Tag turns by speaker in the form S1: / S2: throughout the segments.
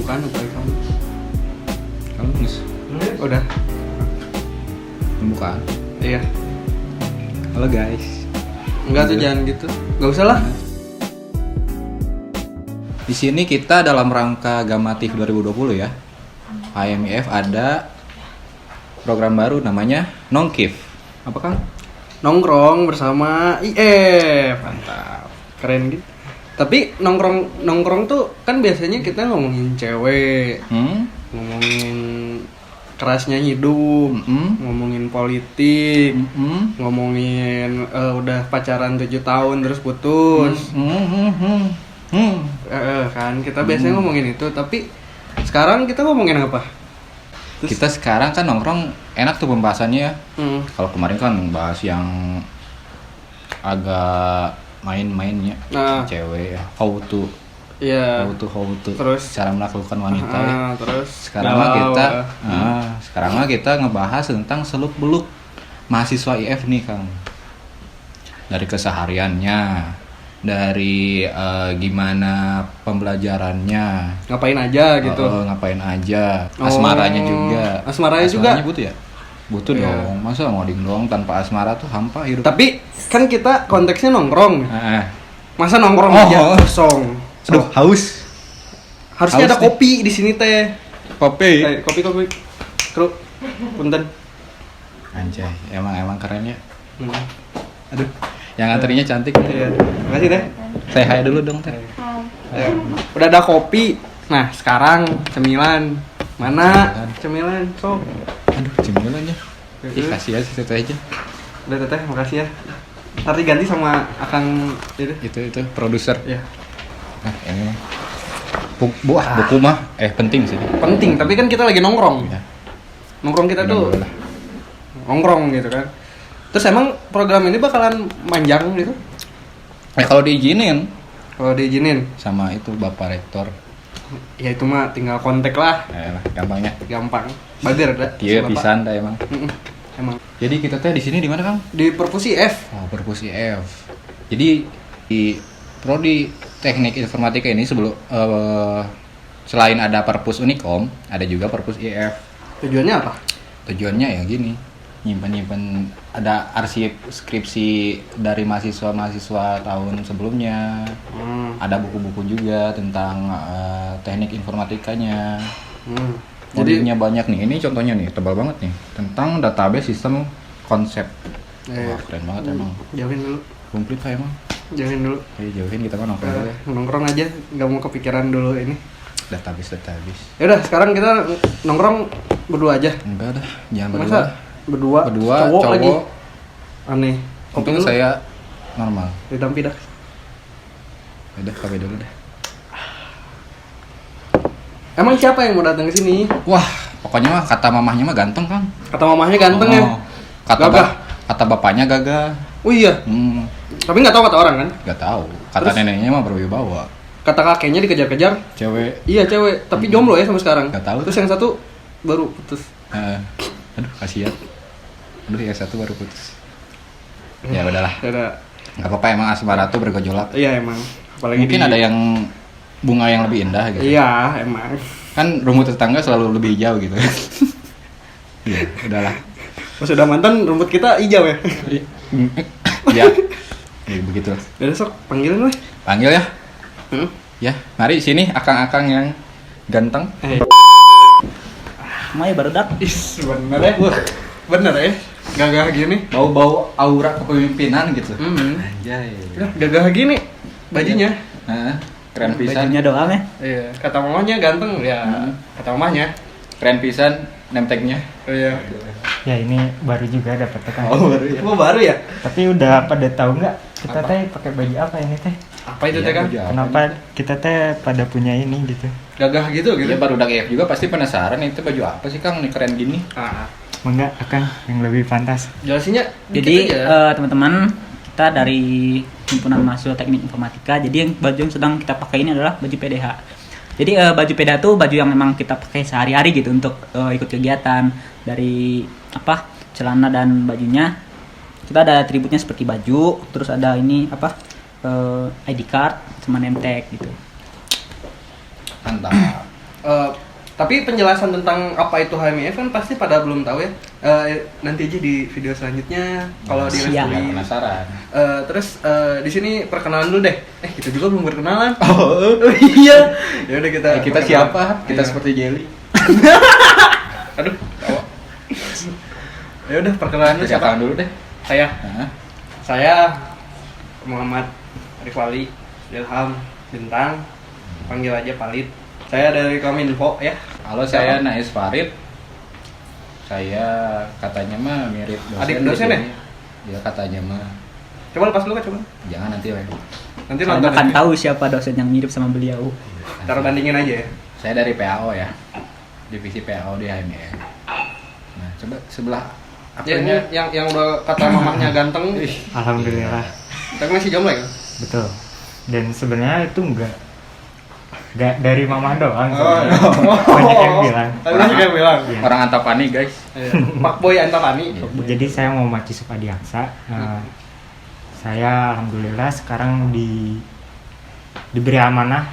S1: Bukan kamu.
S2: Kamu nges?
S1: Udah.
S2: Bukan.
S1: Iya.
S2: Halo guys.
S1: Enggak tuh jangan gitu. Enggak usah lah.
S2: Di sini kita dalam rangka Gamatif 2020 ya. HMIF ada program baru namanya Nongkif. Apa Kang?
S1: Nongkrong bersama IF. Mantap. Keren gitu. Tapi nongkrong tuh kan biasanya kita ngomongin cewek, ngomongin kerasnya hidup, ngomongin politik, ngomongin udah pacaran 7 tahun terus putus. Kan kita biasanya ngomongin itu, tapi sekarang kita ngomongin apa?
S2: Kita sekarang kan nongkrong enak tuh pembahasannya ya. Kalau kemarin kan bahas yang agak main-mainnya, cewek ya, how to
S1: terus
S2: cara menaklukkan wanita ya.
S1: Terus
S2: sekarang mah kita ngebahas tentang seluk-beluk mahasiswa IF nih Kang, dari kesehariannya, dari gimana pembelajarannya,
S1: ngapain aja gitu,
S2: asmaranya juga butuh ya? Butuh dong, masa ngoding doang tanpa asmara tuh hampa hidup.
S1: Tapi kan kita konteksnya nongkrong. Masa nongkrong aja kosong.
S2: Aduh, haus.
S1: Harusnya ada kopi di sini teh.
S2: Kopi.
S1: Kopi. Kru. Punten.
S2: Anjay, emang keren ya. Aduh, yang nganterinya cantik.
S1: Iya. Makasih teh.
S2: Say hi dulu dong teh.
S1: Udah ada kopi. Nah, sekarang cemilan. Mana cemilan? Sok.
S2: Aduh, cemilannya. Ih, kasih aja teteh aja.
S1: Udah teteh, makasih ya. Nanti ganti sama Akang
S2: itu produser.
S1: Iya.
S2: Nah, ini mah. Buku mah penting sih.
S1: Penting, tapi kan kita lagi nongkrong.
S2: Ya.
S1: Nongkrong kita tuh nongkrong gitu kan. Terus emang program ini bakalan panjang gitu?
S2: Kalau diizinin.
S1: Kalau diizinin
S2: sama itu Bapak Rektor.
S1: Ya itu mah tinggal kontak lah.
S2: Gampangnya.
S1: Gampang. Bager dah.
S2: Iya, pisan dah emang.
S1: Emang.
S2: Jadi kita teh di sini di mana, Kang?
S1: Di Perpusi F.
S2: Oh, Perpusi F. Jadi di prodi Teknik Informatika ini selain ada Perpus Unikom, ada juga Perpus IF.
S1: Tujuannya apa?
S2: Tujuannya ya gini, nyimpen ada arsip skripsi dari mahasiswa tahun sebelumnya. Ada buku-buku juga tentang teknik informatikanya. Modulnya banyak nih. Ini contohnya nih, tebal banget nih, tentang database sistem konsep. Wah, keren banget emang.
S1: Jauhin dulu.
S2: Komplit lah emang.
S1: Jauhin dulu.
S2: Jauhin, kita kan nongkrong dulu ya.
S1: Nongkrong aja, nggak mau kepikiran dulu ini.
S2: Database.
S1: Ya udah, sekarang kita nongkrong berdua aja.
S2: Enggak dah, jangan
S1: masa
S2: berdua. Berdua, cowok
S1: lagi. Aneh.
S2: Untung saya normal.
S1: Ditampi dah.
S2: Udah, kopi dulu deh.
S1: Emang siapa yang mau datang ke sini?
S2: Wah, pokoknya mah kata mamahnya mah ganteng, Kang.
S1: Kata mamahnya ganteng ya?
S2: Kata bapaknya gagah.
S1: Oh iya? Tapi nggak tahu kata orang kan?
S2: Nggak tahu. Kata neneknya mah berwibawa.
S1: Kata kakeknya dikejar-kejar.
S2: Cewek.
S1: Iya, cewek. Tapi jomblo ya sampai sekarang.
S2: Nggak tahu.
S1: Terus yang satu baru putus.
S2: Aduh, kasihan. Yang satu baru putus. Ya udahlah. Nggak apa-apa, emang asmara tuh bergejolak.
S1: Iya, emang. Apalagi
S2: mungkin ada yang bunga yang lebih indah gitu.
S1: Iya, emang.
S2: Kan rumput tetangga selalu lebih hijau gitu. Ya, udahlah.
S1: Pas udah mantan rumput kita hijau ya.
S2: Ya. Ya begitu.
S1: Udah sok panggilin weh.
S2: Panggil ya. Ya, mari sini akang-akang yang ganteng.
S3: Mai barudak.
S1: Bener ya. Bener ya. Gagah gini.
S2: Bau-bau aura kepemimpinan gitu.
S1: Anjay. Gagah gini bajunya.
S2: Keren pisan.
S3: Bajunya doang ya.
S1: Iya, kata mamanya ganteng ya. Kata mamanya.
S2: Keren pisan nemteknya.
S1: Iya.
S3: Ya ini baru juga dapat kan.
S1: Oh, baru ya. Oh, baru ya.
S3: Tapi udah pada tahu nggak kita teh pakai baju apa ini teh?
S1: Apa itu teh kan?
S3: Kenapa kita teh pada punya ini gitu?
S1: Gagah gitu.
S2: Ya baru dak EF juga pasti penasaran itu baju apa sih Kang, ini keren gini.
S3: Enggak akan yang lebih pantas.
S1: Jelasinnya.
S4: Jadi teman-teman, kita dari himpunan mahasiswa teknik informatika. Jadi yang baju yang sedang kita pakai ini adalah baju PDH. Jadi baju PDH itu baju yang memang kita pakai sehari-hari gitu untuk ikut kegiatan. Dari celana dan bajunya kita ada atributnya seperti baju, terus ada ini ID card sama name tag gitu.
S2: Mantap.
S1: Tapi penjelasan tentang apa itu HMIF kan pasti pada belum tahu ya. Nanti aja di video selanjutnya kalau di
S4: Siap.
S1: Resturi.
S2: Penasaran.
S1: Terus di sini perkenalan dulu deh. Kita juga belum berkenalan. Oh iya. Ya udah kita.
S2: Kita
S1: perkenalan.
S2: siapa? Kita
S1: Iya.
S2: seperti jelly.
S1: Aduh, tawa. Ya udah perkenalan dulu siapa?
S2: Siapa dulu deh?
S1: Saya.
S2: Nah,
S1: Saya Muhammad Rifali Ilham Bintang. Panggil aja Palit. Saya dari Kominfo ya.
S2: halo, saya Nais Farid. Saya katanya mah mirip dosen.
S1: Adik
S2: di
S1: dosen ya?
S2: sini. Ya katanya mah.
S1: Coba lepas dulu kan coba.
S2: Jangan nanti weh.
S1: Nanti
S4: Kalian
S1: nonton
S4: akan
S1: aja.
S4: tahu siapa dosen yang mirip sama beliau.
S1: Taruh bandingin aja ya.
S2: Saya dari PAO ya. Divisi PAO di HMIF. Nah, coba sebelah
S1: Ya, ini
S2: apanya?
S1: yang udah kata mamahnya ganteng.
S3: Alhamdulillah.
S1: Tapi masih jomblo ya?
S3: Betul. Dan sebenarnya itu enggak dari mama doang.
S1: Oh,
S3: sebenarnya.
S1: iya.
S3: Banyak yang bilang.
S1: Banyak yang bilang.
S3: Iya.
S2: Orang Antapani, guys.
S1: Pak Boy Antapani.
S3: Jadi saya mau Maci Supadiaksa. Saya alhamdulillah sekarang diberi amanah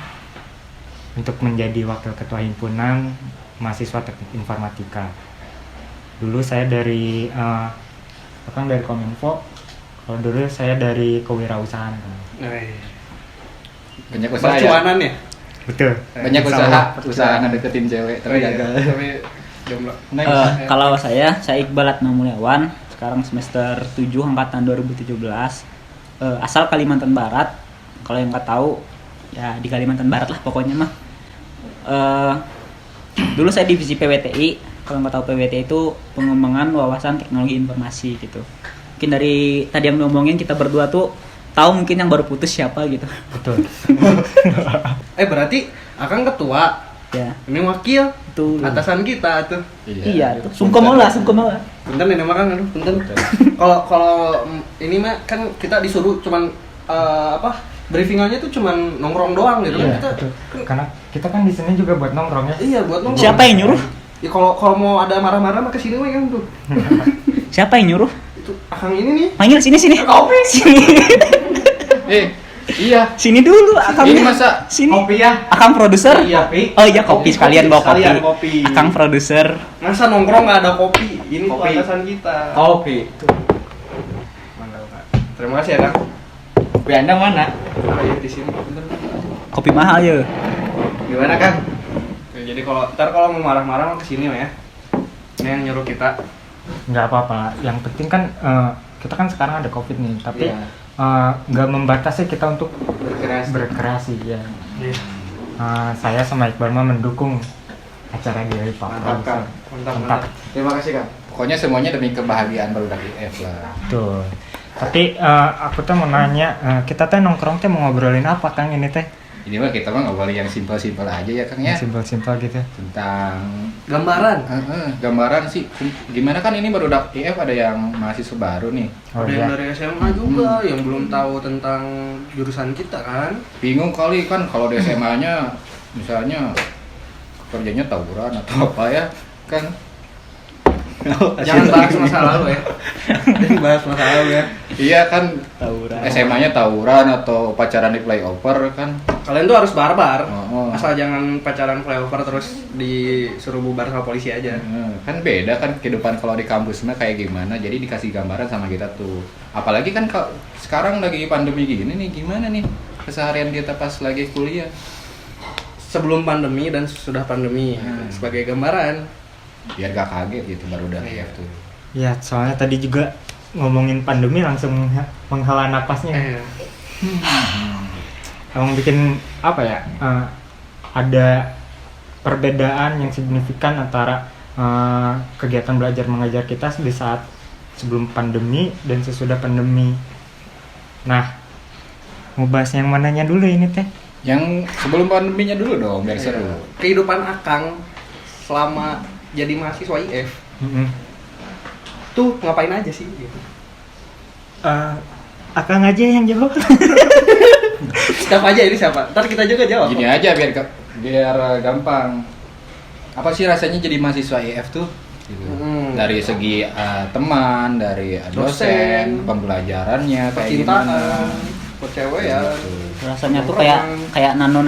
S3: untuk menjadi wakil ketua himpunan mahasiswa teknik informatika. Dulu saya dari dari Kominfo. Kalau dulu saya dari kewirausahaan.
S2: Banyak usaha ya.
S1: Bercuanan ya?
S3: Betul.
S2: Banyak
S3: Insya
S2: usaha,
S3: Allah.
S2: usaha ngedeketin cewek tapi
S1: iya.
S2: gagal.
S1: Tapi jomblo.
S4: Kalau saya Iqbal Atma Mulyawan, sekarang semester 7 angkatan 2017. Asal Kalimantan Barat. Kalau yang nggak tahu, ya di Kalimantan Barat lah pokoknya mah. Dulu saya divisi PWTI. Kalau nggak tahu PWTI itu pengembangan wawasan teknologi informasi gitu. Mungkin dari tadi yang ngomongin kita berdua tuh tahu mungkin yang baru putus siapa gitu.
S3: Betul.
S1: Berarti Akang ketua,
S4: Ya,
S1: ini wakil,
S4: itu.
S1: atasan kita tuh.
S4: Iya, tuh. Sungkomola.
S1: Punten ini mah Kang, aduh punten. Kalau ini mah kan kita disuruh cuman briefingannya tuh cuman nongkrong doang gitu kan.
S3: Iya, betul. Karena kita kan di sini juga buat nongkrong ya.
S1: Iya, buat nongkrong.
S4: Siapa yang nyuruh?
S1: Ya kalau mau ada marah-marah mah kesini mah kan tuh.
S4: Siapa yang nyuruh?
S1: Itu Akang ini nih.
S4: Panggil sini.
S1: Kopi.
S4: Sini.
S2: Iya.
S4: Sini dulu Akang.
S2: Ini masa
S4: sini.
S1: Kopi ya.
S4: Akang produser.
S1: Iya, Pi.
S4: Oh iya kopi sekalian bawa kopi.
S1: Sekalian kopi.
S4: Akang produser.
S1: Masa nongkrong nggak ada kopi? Ini tuh
S2: Kopi.
S1: atasan kita.
S2: Kopi.
S1: Mantap, Kak. Terima kasih ya, Kang.
S2: Kopi Anda mana?
S1: Ayo di sini. Bentar.
S4: Kopi mahal ya.
S1: Gimana, Kang? Ya, jadi kalau mau marah-marah mah kesini mah ya. Ini yang nyuruh kita.
S3: Nggak apa-apa. Yang penting kan kita kan sekarang ada COVID nih, tapi
S1: Iya.
S3: nggak membatasi kita untuk
S1: Berkreasi.
S3: berkreasi ya.
S1: Iya.
S3: Saya sama Iqbal mah mendukung acara dari Pak
S1: Mantap, Kang.
S3: Produser.
S1: Mantap. Terima kasih, Kang.
S2: Pokoknya semuanya demi kebahagiaan barudak IF lah.
S3: Betul. Tapi aku tuh mau nanya, kita teh nongkrong teh mau ngobrolin apa Kang ini teh?
S2: Ini mah kita mah ngobrol yang simpel-simpel aja ya Kang ya.
S3: Simpel-simpel gitu.
S2: Tentang
S1: Gambaran.
S2: gambaran sih. Gimana kan ini barudak IF ada yang mahasiswa baru nih.
S3: Oh
S1: Ada yang
S3: iya.
S1: dari SMA juga yang belum tahu tentang jurusan kita kan.
S2: Bingung kali kan kalau di SMA-nya misalnya kerjanya tawuran atau apa ya kan.
S1: Jangan bahas masa lalu ya. Jangan bahas masa lalu ya.
S2: Iya kan
S4: Tawuran.
S2: SMA-nya tawuran atau pacaran di flyover kan.
S1: Kalian tuh harus barbar.
S2: Oh.
S1: Asal jangan pacaran flyover terus disuruh bubar sama polisi aja.
S2: Kan beda kan kehidupan kalau di kampus mah kayak gimana. Jadi dikasih gambaran sama kita tuh. Apalagi kan sekarang lagi pandemi gini nih gimana nih keseharian kita pas lagi kuliah.
S1: Sebelum pandemi dan sesudah pandemi sebagai gambaran.
S2: Biar gak kaget gitu baru udah
S1: Iya.
S2: tuh.
S3: Ya, soalnya tadi juga ngomongin pandemi langsung menghela napasnya. Emang bikin apa ya? Ada perbedaan yang signifikan antara kegiatan belajar mengajar kita di saat sebelum pandemi dan sesudah pandemi. Nah, mau bahas yang mananya dulu ini teh?
S2: Yang sebelum pandeminya dulu dong biar seru.
S1: Kehidupan Akang selama jadi mahasiswa IF tuh ngapain aja sih gitu.
S3: Akang aja yang jawab.
S1: Siapa aja ini siapa? Ntar kita juga jawab.
S2: Gini aja biar gampang. Apa sih rasanya jadi mahasiswa IF tuh? Gitu. Dari segi teman, dari dosen, pembelajarannya kayak gimana.
S1: Percintaan, buat cewek ya.
S2: Gitu.
S4: Rasanya tuh kayak nano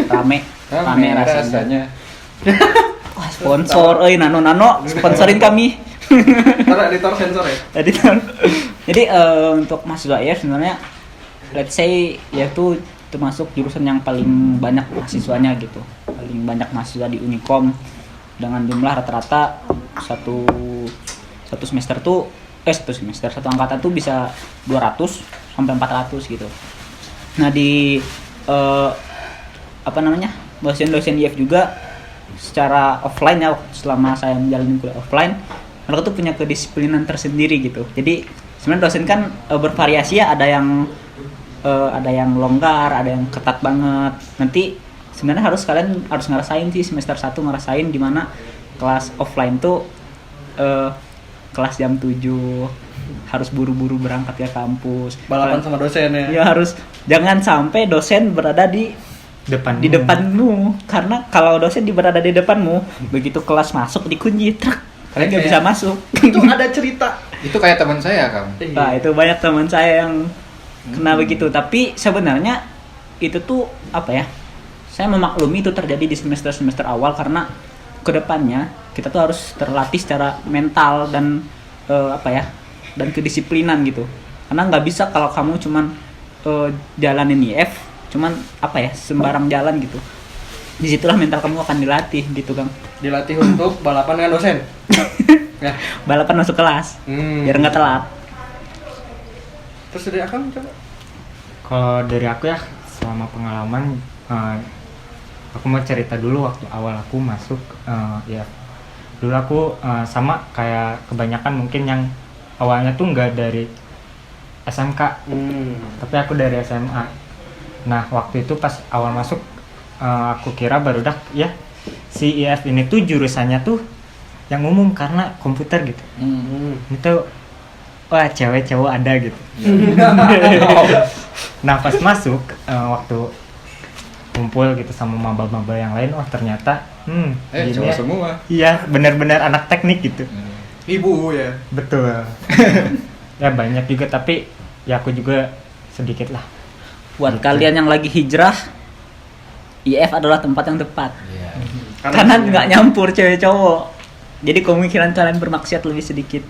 S4: rame. Rame
S2: rasanya.
S4: Wah, sponsor, nano sponsorin kami.
S1: Ntar editor sensor ya.
S4: Editor. Jadi untuk mahasiswa IF sebenarnya let's say yaitu termasuk jurusan yang paling banyak mahasiswanya gitu. Paling banyak mahasiswa di Unikom dengan jumlah rata-rata satu semester tuh satu angkatan tuh bisa 200 sampai 400 gitu. Nah di dosen-dosen IF juga secara offline ya, selama saya menjalani kuliah offline, mereka tuh punya kedisiplinan tersendiri gitu. Jadi sebenarnya dosen kan bervariasi ya, ada yang longgar, ada yang ketat banget. Nanti sebenarnya kalian harus ngerasain sih semester 1 ngerasain di mana kelas offline tuh kelas jam 7 harus buru-buru berangkat ke kampus.
S1: Balapan sama dosen ya.
S4: Ya harus, jangan sampai dosen berada di depanmu, karena kalau dosen berada di depanmu, begitu kelas masuk dikunci, kalian nggak bisa masuk.
S1: Itu ada cerita.
S2: Itu kayak teman saya, Kang.
S4: Nah, itu banyak teman saya yang kena begitu. Tapi sebenarnya itu tuh apa ya? Saya memaklumi itu terjadi di semester awal karena kedepannya kita tuh harus terlatih secara mental dan dan kedisiplinan gitu. Karena nggak bisa kalau kamu cuman jalanin IF cuman sembarang jalan gitu. Disitulah mental kamu akan dilatih gitu, Kang.
S1: Dilatih untuk balapan dengan dosen. Ya.
S4: Balapan masuk kelas biar nggak telat.
S1: Terus dari Akang coba.
S3: Kalau dari aku ya, selama pengalaman aku mau cerita dulu waktu awal aku masuk ya. Dulu aku sama kayak kebanyakan mungkin yang awalnya tuh nggak dari SMK, tapi aku dari SMA. Nah waktu itu pas awal masuk aku kira barudak ya si IF ini tuh jurusannya tuh yang umum karena komputer gitu. Itu wah cewek cowok ada gitu. Nah pas masuk waktu kumpul gitu sama maba-maba yang lain, oh ternyata
S2: cowok
S3: ya.
S2: semua.
S3: Iya benar-benar anak teknik gitu.
S1: Ibu ya.
S3: Betul. Ya banyak juga, tapi ya aku juga sedikit lah.
S4: Buat
S3: Gitu.
S4: kalian yang lagi hijrah, IF adalah tempat yang tepat.
S2: Iya.
S4: Karena nggak nyampur cewek cowok. Jadi kemungkinan kalian bermaksiat lebih sedikit.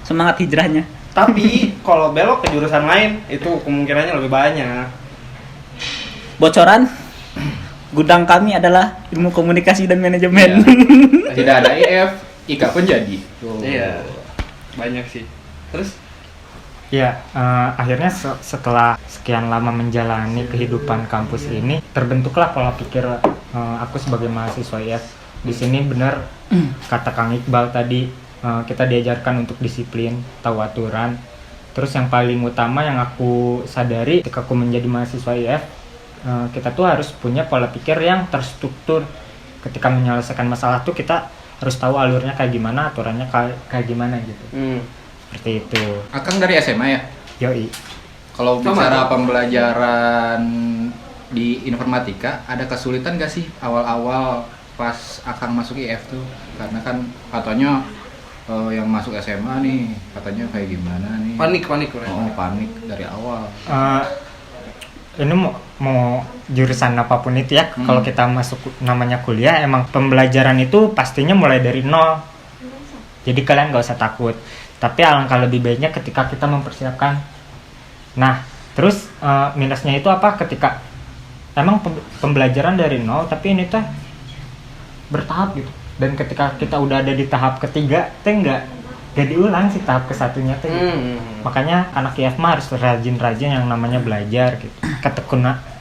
S4: Semangat hijrahnya.
S1: Tapi kalau belok ke jurusan lain itu kemungkinannya lebih banyak.
S4: Bocoran, gudang kami adalah ilmu komunikasi dan manajemen.
S2: Tidak ada IF, IKA pun jadi.
S1: Iya. Banyak sih. Terus
S3: Ya, akhirnya setelah sekian lama menjalani kehidupan kampus ini, terbentuklah pola pikir aku sebagai mahasiswa IF. Di sini benar kata Kang Iqbal tadi, kita diajarkan untuk disiplin, tahu aturan. Terus yang paling utama yang aku sadari ketika aku menjadi mahasiswa IF, kita tuh harus punya pola pikir yang terstruktur. Ketika menyelesaikan masalah tuh kita harus tahu alurnya kayak gimana, aturannya kayak gimana gitu. Seperti itu.
S2: Akang dari SMA ya?
S3: Yoi.
S2: Kalau bicara pembelajaran di informatika, ada kesulitan gak sih awal-awal pas Akang masuk IF tuh? Karena kan katanya yang masuk SMA nih, katanya kayak gimana nih?
S1: panik.
S2: Oh, panik dari awal.
S3: Ini mau jurusan apapun itu ya, kalau kita masuk namanya kuliah, emang pembelajaran itu pastinya mulai dari nol. Jadi kalian gak usah takut. Tapi alangkah lebih baiknya ketika kita mempersiapkan. Nah, terus minusnya itu apa? Ketika emang pembelajaran dari nol, tapi ini tuh bertahap gitu. Dan ketika kita udah ada di tahap ketiga, nggak diulang sih tahap kesatunya tuh. Makanya anak IF mah harus rajin-rajin yang namanya belajar gitu.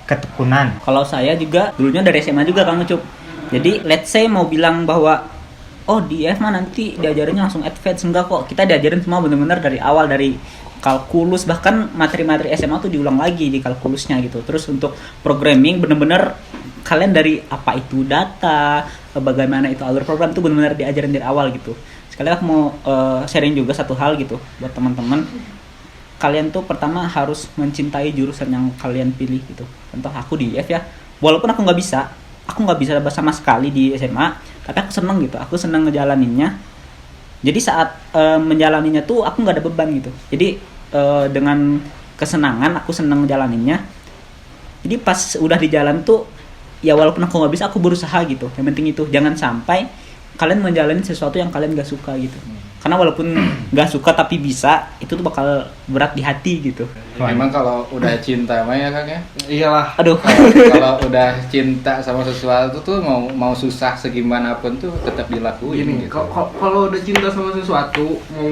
S3: Ketekunan.
S4: Kalau saya juga dulunya dari SMA juga, Kang Ucup. Jadi let's say mau bilang bahwa oh di IF mah nanti diajarinnya langsung advance, enggak kok. Kita diajarin semua benar-benar dari awal, dari kalkulus, bahkan materi-materi SMA tuh diulang lagi di kalkulusnya gitu. Terus untuk programming benar-benar kalian dari apa itu data, bagaimana itu alur program tuh benar-benar diajarin dari awal gitu. Sekali aku mau sharing juga satu hal gitu buat teman-teman. Kalian tuh pertama harus mencintai jurusan yang kalian pilih gitu. Contoh aku di IF ya, walaupun aku nggak bisa sama sekali di SMA, tapi aku seneng gitu, aku seneng ngejalaninnya. Jadi saat menjalaninya tuh aku nggak ada beban gitu. Jadi dengan kesenangan aku seneng ngejalaninnya. Jadi pas udah di jalan tuh ya walaupun aku nggak bisa, aku berusaha gitu. Yang penting itu, jangan sampai kalian menjalani sesuatu yang kalian gak suka gitu. Karena walaupun gak suka tapi bisa, itu tuh bakal berat di hati gitu.
S2: Emang kalau udah cinta mah ya Kang ya.
S1: Iyalah.
S4: Aduh.
S2: Kalau udah cinta sama sesuatu tuh mau susah segimanapun tuh tetap dilakuin
S1: Gini,
S2: gitu.
S1: kalau udah cinta sama sesuatu, mau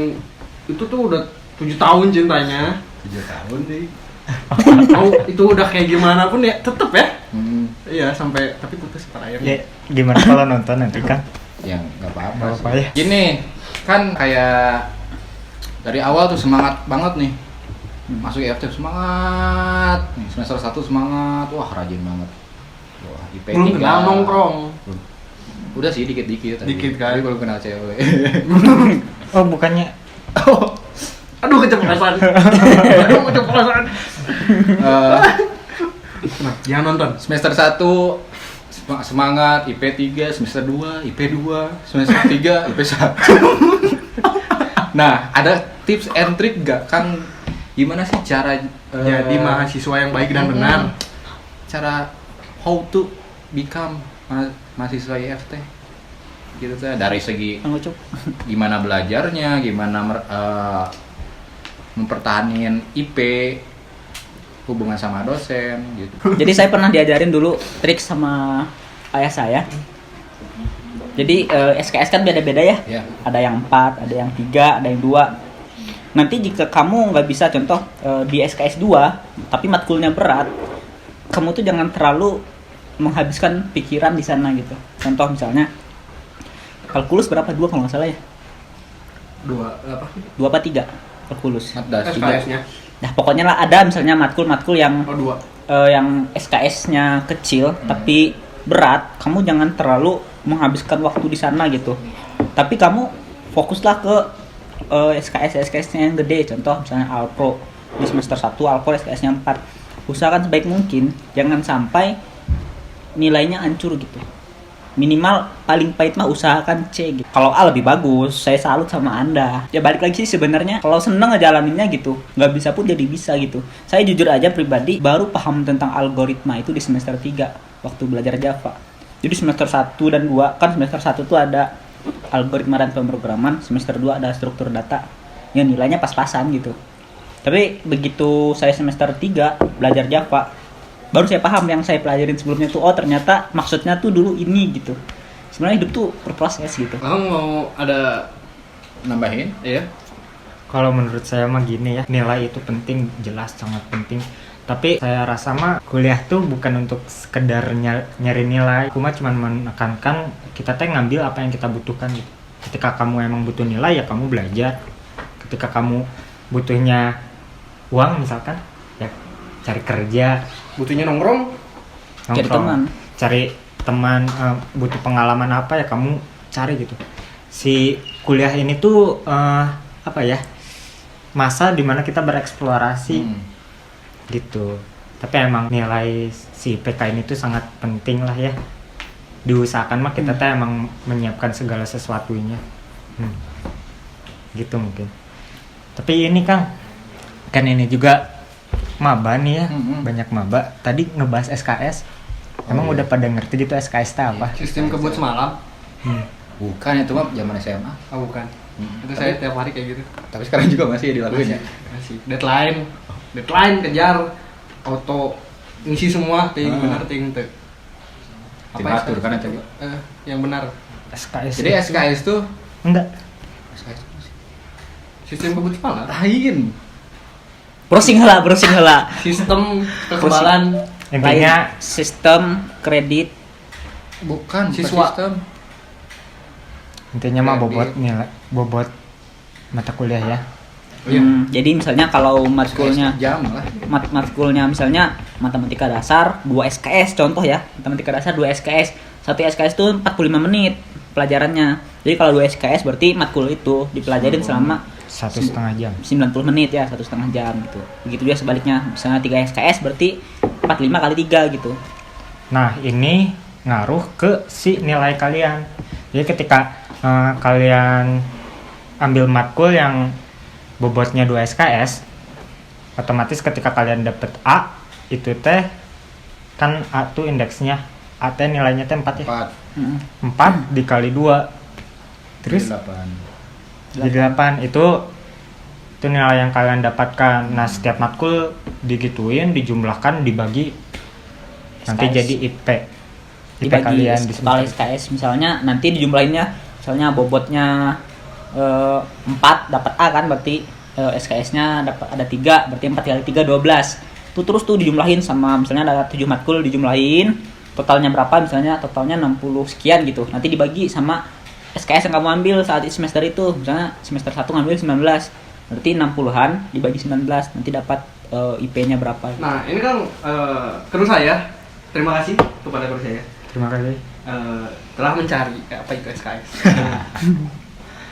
S1: itu tuh udah 7 tahun cintanya.
S2: 7 tahun deh.
S1: Mau itu udah kayak gimana pun ya tetep ya. Iya, sampai tapi putus terakhir.
S3: Ya, gimana kalau nonton nanti Kang?
S2: Ya nggak apa-apa
S3: Nggak
S2: sih.
S3: apa ya.
S2: Gini, kan kayak dari awal tuh semangat banget nih. Masuk IFT semangat. Nih, semester 1 semangat. Wah, rajin banget. Wah, IP
S1: Belum
S2: 3.
S1: kenal nongkrong.
S2: Udah sih dikit-dikit tadi.
S1: Dikit kan?
S2: Tapi belum kenal cewek.
S3: Oh, bukannya
S1: Aduh keceplosan. Aduh keceplosan. Nah, jangan nonton.
S2: Semester 1 semangat, IP 3, semester 2, IP 2, semester 3, IP 1. Nah, ada tips and trick gak Kang? Gimana sih cara
S1: Jadi mahasiswa yang baik dan benar.
S2: Cara how to become mahasiswa IFT gitu tuh dari segi
S4: Kang Ucup.
S2: gimana belajarnya, gimana mempertahankan IP, hubungan sama dosen gitu.
S4: Jadi saya pernah diajarin dulu trik sama ayah saya. Jadi SKS kan beda-beda ya.
S2: Ya.
S4: Ada yang 4, ada yang 3, ada yang 2. Nanti jika kamu nggak bisa contoh di SKS 2 tapi matkulnya berat, kamu tuh jangan terlalu menghabiskan pikiran di sana gitu. Contoh misalnya kalkulus berapa? 2 kalau nggak salah ya.
S1: 2 apa?
S4: 2 apa 3 kalkulus.
S2: Matdas.
S1: SKS-nya.
S4: Nah, pokoknya lah ada misalnya matkul-matkul yang
S1: Oh, 2.
S4: yang SKS-nya kecil tapi berat, kamu jangan terlalu menghabiskan waktu di sana gitu. Tapi kamu fokuslah ke SKS-nya yang gede, contoh misalnya Alpro di semester 1 Alpro SKS-nya 4. Usahakan sebaik mungkin jangan sampai nilainya hancur gitu. Minimal paling pahit mah usahakan C gitu. Kalau A lebih bagus, saya salut sama Anda. Ya balik lagi sih sebenarnya kalau seneng ngejalaninnya gitu, nggak bisa pun jadi bisa gitu. Saya jujur aja pribadi baru paham tentang algoritma itu di semester 3 waktu belajar Java. Jadi semester 1 dan 2 kan semester 1 tuh ada algoritma dan pemrograman, semester 2 ada struktur data. Ya nilainya pas-pasan gitu. Tapi begitu saya semester 3 belajar Java, baru saya paham yang saya pelajarin sebelumnya tuh, oh ternyata maksudnya tuh dulu ini gitu. Sebenarnya hidup tuh berproses gitu.
S1: Kamu mau ada
S2: Nambahin?
S1: iya?
S3: kalau menurut saya mah gini ya, nilai itu penting, jelas sangat penting. Tapi saya rasa mah kuliah tuh bukan untuk sekedar nyari nilai. Aku mah cuma menekankan kita teh ngambil apa yang kita butuhkan gitu. Ketika kamu emang butuh nilai ya kamu belajar. Ketika kamu butuhnya uang misalkan, ya cari kerja,
S1: Butuhnya nongkrong.
S4: Cari teman.
S3: Cari teman, butuh pengalaman apa ya kamu cari gitu. Si kuliah ini tuh apa ya, masa dimana kita bereksplorasi gitu. Tapi emang nilai si PK ini tuh sangat penting lah ya. Diusahakan mah kita tuh emang menyiapkan segala sesuatunya. Gitu mungkin. Tapi ini kan ini juga maba nih ya, banyak maba. Tadi ngebahas SKS. Emang
S2: iya.
S3: udah pada ngerti gitu SKS itu apa?
S1: Sistem kebut semalam.
S2: Bukan, itu mah zaman SMA.
S1: Oh, bukan. Itu saya tiap hari kayak gitu.
S2: Tapi sekarang juga masih dilakuin ya.
S1: Masih. Deadline kejar. Auto ngisi semua ting benar ting teu.
S2: Diatur kan itu.
S1: Yang benar.
S3: SKS.
S2: Jadi SKS tuh
S3: enggak.
S2: SKS apa sih?
S1: Sistem kebut semalam.
S2: Lain.
S4: Browsing heula.
S1: Sistem kekebalan
S3: Intinya
S4: Lain sistem kredit.
S2: Bukan
S1: Siswa.
S2: sistem.
S3: intinya mah
S2: Kredit.
S3: bobot nilai, bobot mata kuliah ya.
S4: Jadi misalnya kalau matkulnya
S2: jam lah.
S4: matkulnya misalnya matematika dasar 2 SKS contoh ya. Matematika dasar 2 SKS. 1 SKS itu 45 menit pelajarannya. Jadi kalau 2 SKS berarti matkul itu dipelajarin selama
S3: 1,5 jam.
S4: 90 menit ya, 1,5 jam gitu. Begitu juga sebaliknya. Misalnya 3 SKS berarti 45 kali 3 gitu.
S3: Nah, ini ngaruh ke si nilai kalian. Jadi ketika kalian ambil matkul yang bobotnya 2 SKS, otomatis ketika kalian dapet A, itu teh kan A tuh indeksnya AT nilainya teh 4 ya.
S2: 4
S4: Mm-mm.
S3: 4 dikali 2. Terus
S2: 8.
S3: jadi 8 itu nilai yang kalian dapatkan. Nah, setiap matkul digituin, dijumlahkan, dibagi nanti
S4: SKS.
S3: jadi IP
S4: Dibagi
S3: kalian di
S4: kalau SKS misalnya nanti dijumlahinnya, misalnya bobotnya 4 dapat A kan, berarti SKS-nya dapat ada 3, berarti 4 kali 3 12. Tuh terus tuh dijumlahin sama misalnya ada 7 matkul, dijumlahin totalnya berapa, misalnya totalnya 60 sekian gitu. Nanti dibagi sama SKS yang kamu ambil saat semester itu. Misalnya semester 1 ngambil 19. Berarti 60-an dibagi 19, nanti dapat IP-nya berapa.
S1: Nah, ini kan kru saya. Terima kasih kepada kru saya.
S3: Terima kasih.
S1: Telah mencari apa itu SKS.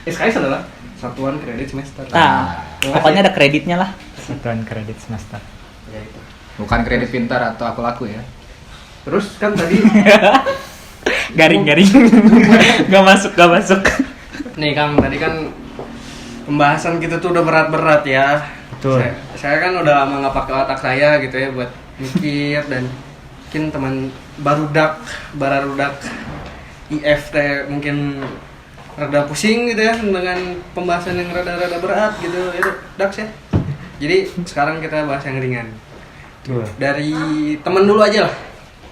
S1: SKS adalah satuan kredit semester.
S4: Nah, pokoknya ada kreditnya lah.
S3: Satuan kredit semester.
S1: Ya, itu.
S2: Bukan kredit pintar atau aku laku ya.
S1: Terus kan tadi
S4: Garing. Gak masuk.
S1: nih Kang, tadi kan pembahasan kita tuh udah berat-berat ya.
S3: Betul.
S1: Saya kan udah lama nggak pakai otak saya gitu ya buat mikir, dan mungkin teman bararudak IF teh mungkin rada pusing gitu ya dengan pembahasan yang rada berat gitu itu Dax ya. Jadi sekarang kita bahas yang ringan.
S3: Betul.
S1: Dari teman dulu aja lah.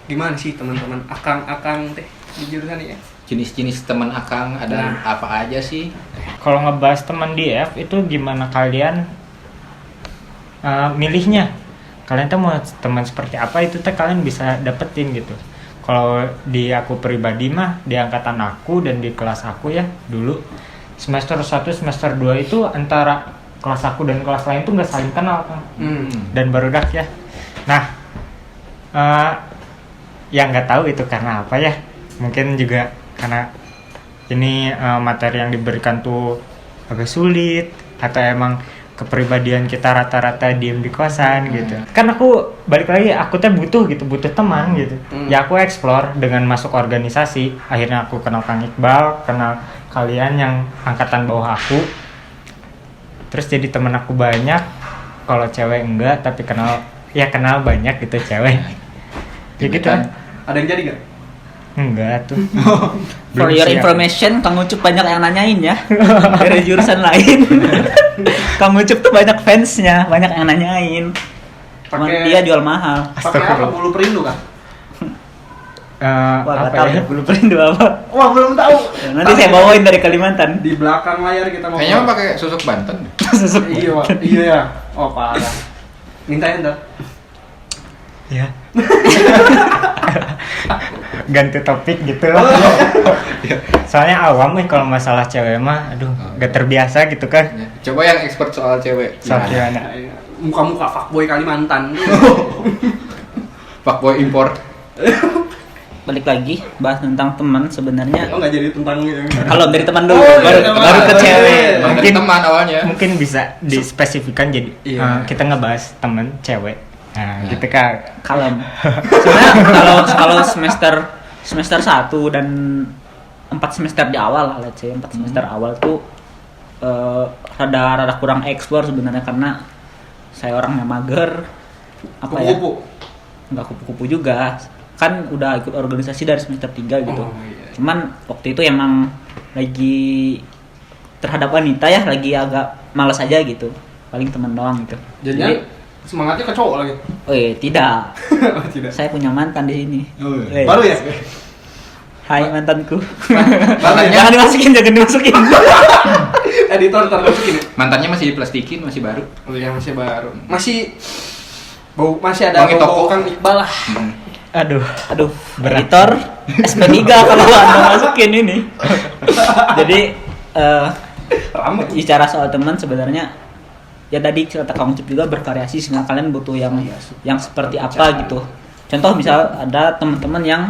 S1: Gimana sih teman-teman akang teh di jurusan ini ya?
S2: Jenis-jenis teman akang ada apa aja sih?
S3: Kalau ngebahas teman di F itu gimana kalian milihnya? Kalian tuh mau teman seperti apa itu teh kalian bisa dapetin gitu. Kalau di aku pribadi mah di angkatan aku dan di kelas aku ya dulu semester 1 semester 2 itu antara kelas aku dan kelas lain tuh nggak saling kenal kan. Dan barudak ya. Nah, yang nggak tahu itu karena apa ya? Mungkin juga karena ini materi yang diberikan tuh agak sulit atau emang kepribadian kita rata-rata diem di kosan gitu. Kan aku balik lagi aku tuh butuh teman gitu. Ya aku explore dengan masuk organisasi. Akhirnya aku kenal Kang Iqbal, kenal kalian yang angkatan bawah aku. Terus jadi teman aku banyak. Kalau cewek enggak, tapi kenal banyak gitu cewek. Ya gitu kan.
S1: Ada yang jadi gak?
S3: Enggak tuh.
S4: For
S3: Belum
S4: your
S3: siap.
S4: information, Kang Ucup banyak yang nanyain ya dari jurusan lain. Kang Ucup tuh banyak fansnya, banyak yang nanyain. Cuman
S1: Pakai-
S4: dia jual mahal.
S1: Pakai apa? Bulu perindu kah?
S4: Wah,
S3: Apa
S4: gak tahu
S3: ya?
S4: ya belum perindu apa.
S1: Wah, belum tahu.
S4: Nanti saya bawain dari Kalimantan.
S1: Di belakang layar kita mau.
S2: Kayaknya mah pakai susuk Banten.
S1: Iya, Pak. Iya ya. Oh, parah. Minta enter.
S3: Ya. Ganti topik gitu
S1: Oh.
S3: lah. Soalnya awam nih kalau masalah cewek mah, aduh, gak terbiasa gitu kan.
S2: Coba yang expert soal cewek.
S3: Soal
S2: Gimana?
S3: gimana?
S1: Muka-muka fuckboy Kalimantan.
S2: Fuckboy import.
S4: Balik lagi bahas tentang teman sebenarnya.
S1: Oh, nggak jadi tentang gitu.
S4: Kalau dari teman dulu,
S1: Oh, iya,
S4: baru,
S1: teman.
S4: baru ke cewek.
S2: Emang dari teman awalnya.
S3: Mungkin bisa dispesifikan jadi
S1: Iya.
S3: kita ngebahas temen cewek. Nah,
S2: Nah.
S3: gitu kan.
S4: Kalem. Sebenarnya kalau semester 1 dan 4 semester di awal lah, let's say 4 semester awal tuh rada kurang explore sebenarnya karena saya orangnya mager. Apa ya?
S1: Kupu-kupu.
S4: Nggak kupu-kupu juga. Kan udah ikut organisasi dari semester 3 gitu.
S1: Oh, iya.
S4: Cuman waktu itu emang lagi terhadap wanita ya, lagi agak malas aja gitu. Paling teman doang gitu.
S1: Jadinya semangatnya ke cowok lagi.
S4: Tidak.
S1: Oh, tidak.
S4: Saya punya mantan di sini.
S1: Oh,
S4: Eh,
S1: baru ya?
S4: Hai mantanku.
S1: Baru ya?
S4: Jangan dimasukin.
S1: Editor termasukin ya?
S2: Mantannya masih diplastikin, masih baru.
S1: Oh iya, masih baru. Masih ada
S2: Wangi toko.
S1: Kang Iqbal lah.
S3: Aduh,
S4: Aduh,
S3: Berat.
S4: editor SP3 kalau Anda masukin ini. Jadi
S1: Rambut.
S4: bicara soal teman sebenarnya ya tadi cerita Kang Ucup juga bervariasi sehingga kalian butuh yang seperti apa gitu. Contoh misal ada teman-teman yang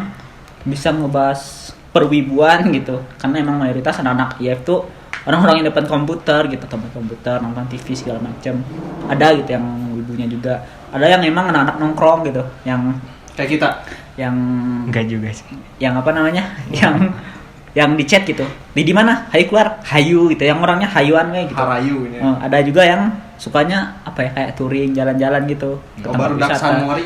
S4: bisa ngebahas perwibuan gitu. Karena emang mayoritas anak-anak IF tuh orang-orang yang depan komputer gitu, teman komputer, nonton TV segala macam. Ada gitu yang wibunya juga. Ada yang emang anak-anak nongkrong gitu, yang
S1: Kayak kita.
S4: yang
S3: enggak juga sih.
S4: yang apa namanya? Yang yang di chat gitu. Di mana? Hayu keluar, hayu gitu. Yang orangnya hayuan kayak gitu.
S1: Harayu ini.
S4: Ada juga yang sukanya apa ya kayak touring jalan-jalan gitu. Ke tempat
S1: Barudak
S4: wisata.
S1: San Mori.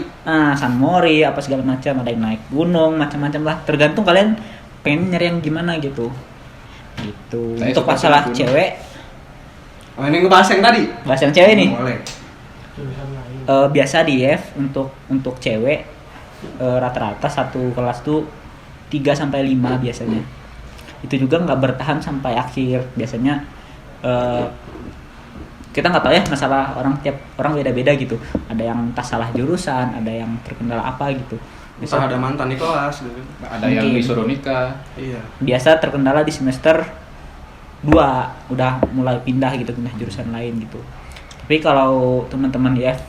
S4: San Mori apa segala macam, ada yang naik gunung macam-macam lah. Tergantung kalian pengen nyari yang gimana gitu. Gitu.
S2: Saya
S4: Untuk
S2: suka
S4: masalah
S2: gunung.
S4: cewek,
S1: Oh ini ngebahas yang tadi.
S4: bahas yang cewek nih.
S1: Boleh.
S4: Biasa di IF untuk cewek rata-rata satu kelas tuh 3 sampai 5 biasanya. Itu juga nggak bertahan sampai akhir. Biasanya kita nggak tahu ya, masalah orang, tiap orang beda-beda gitu. Ada yang entah salah jurusan, ada yang terkendala apa gitu.
S1: Misal ada mantan di kelas gitu.
S2: Ada yang
S4: Mungkin.
S2: disuruh nikah.
S1: Iya.
S4: Biasa terkendala di semester 2 udah mulai pindah jurusan lain gitu. Tapi kalau teman-teman IF